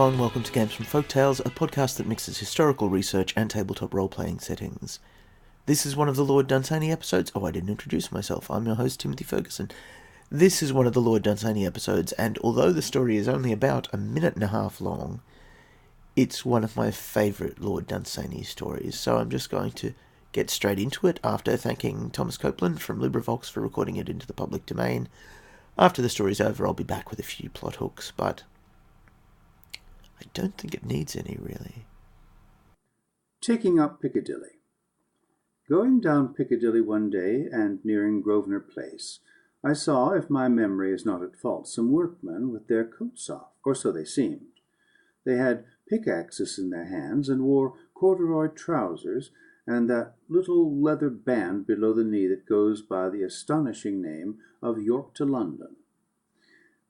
Hello and welcome to Games from Folktales, a podcast that mixes historical research and tabletop role-playing settings. This is one of the Lord Dunsany episodes. Oh, I didn't introduce myself. I'm your host, Timothy Ferguson. This is one of the Lord Dunsany episodes, and although the story is only about a minute and a half long, it's one of my favourite Lord Dunsany stories, so I'm just going to get straight into it after thanking Thomas Copeland from LibriVox for recording it into the public domain. After the story's over, I'll be back with a few plot hooks, but I don't think it needs any, really. Taking up Picadilly. Going down Piccadilly one day and nearing Grosvenor Place, I saw, if my memory is not at fault, some workmen with their coats off, or so they seemed. They had pickaxes in their hands and wore corduroy trousers and that little leather band below the knee that goes by the astonishing name of York to London.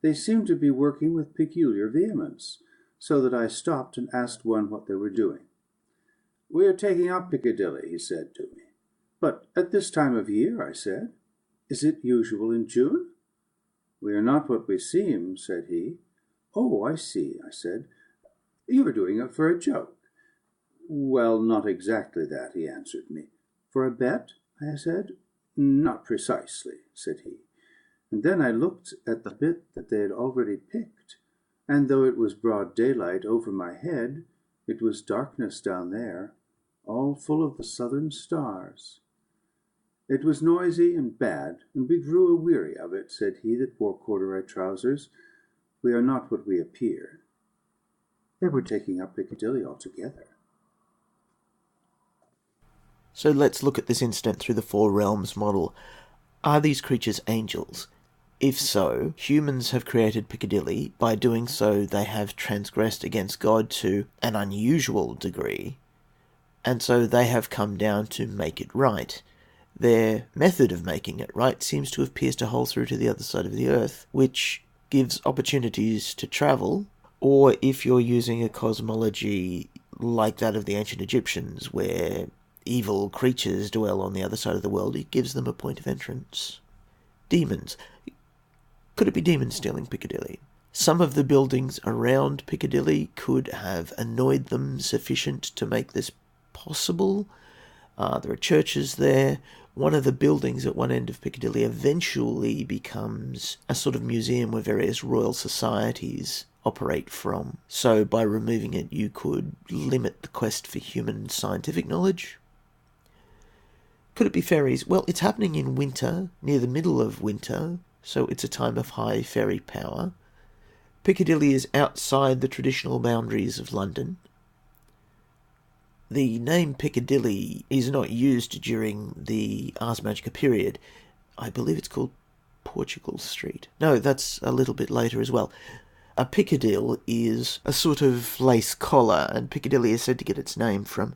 They seemed to be working with peculiar vehemence, so that I stopped and asked one what they were doing. "We are taking up Piccadilly," he said to me. "But at this time of year," I said. "Is it usual in June?" "We are not what we seem," said he. "Oh, I see," I said. "You are doing it for a joke." "Well, not exactly that," he answered me. "For a bet?" I said. "Not precisely," said he. And then I looked at the bit that they had already picked, and though it was broad daylight over my head, it was darkness down there, all full of the southern stars. "It was noisy and bad, and we grew a-weary of it," said he that wore corduroy trousers. "We are not what we appear." They were taking up Piccadilly altogether. So let's look at this incident through the Four Realms model. Are these creatures angels? If so, humans have created Piccadilly. By doing so, they have transgressed against God to an unusual degree, and so they have come down to make it right. Their method of making it right seems to have pierced a hole through to the other side of the earth, which gives opportunities to travel, or if you're using a cosmology like that of the ancient Egyptians, where evil creatures dwell on the other side of the world, it gives them a point of entrance. Demons. Could it be demons stealing Piccadilly? Some of the buildings around Piccadilly could have annoyed them sufficient to make this possible. There are churches there. One of the buildings at one end of Piccadilly eventually becomes a sort of museum where various royal societies operate from. So by removing it, you could limit the quest for human scientific knowledge. Could it be fairies? Well, it's happening in winter, near the middle of winter, so it's a time of high fairy power. Piccadilly is outside the traditional boundaries of London. The name Piccadilly is not used during the Ars Magica period. I believe it's called Portugal Street. No, that's a little bit later as well. A Piccadille is a sort of lace collar, and Piccadilly is said to get its name from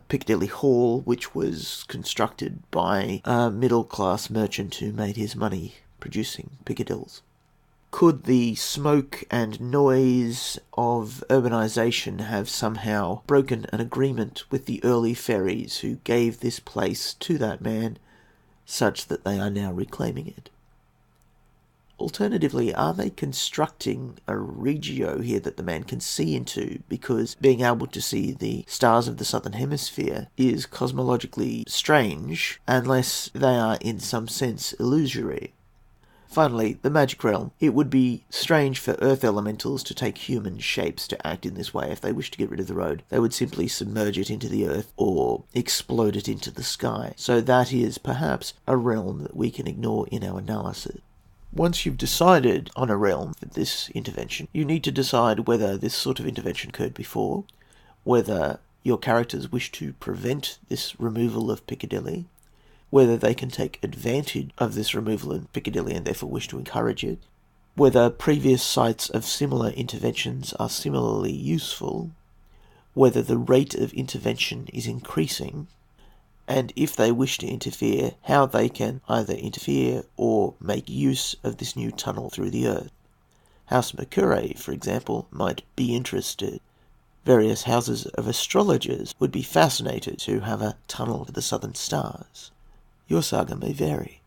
Piccadilly Hall, which was constructed by a middle-class merchant who made his money producing Piccadilles. Could the smoke and noise of urbanization have somehow broken an agreement with the early fairies who gave this place to that man, such that they are now reclaiming it? Alternatively, are they constructing a regio here that the man can see into, because being able to see the stars of the southern hemisphere is cosmologically strange, unless they are in some sense illusory? Finally, the magic realm. It would be strange for earth elementals to take human shapes to act in this way. If they wish to get rid of the road, they would simply submerge it into the earth or explode it into the sky. So that is perhaps a realm that we can ignore in our analysis. Once you've decided on a realm for this intervention, you need to decide whether this sort of intervention occurred before, whether your characters wish to prevent this removal of Piccadilly, whether they can take advantage of this removal in Piccadilly and therefore wish to encourage it, whether previous sites of similar interventions are similarly useful, whether the rate of intervention is increasing, and if they wish to interfere, how they can either interfere or make use of this new tunnel through the earth. House Mercure, for example, might be interested. Various houses of astrologers would be fascinated to have a tunnel to the southern stars. Your saga may vary.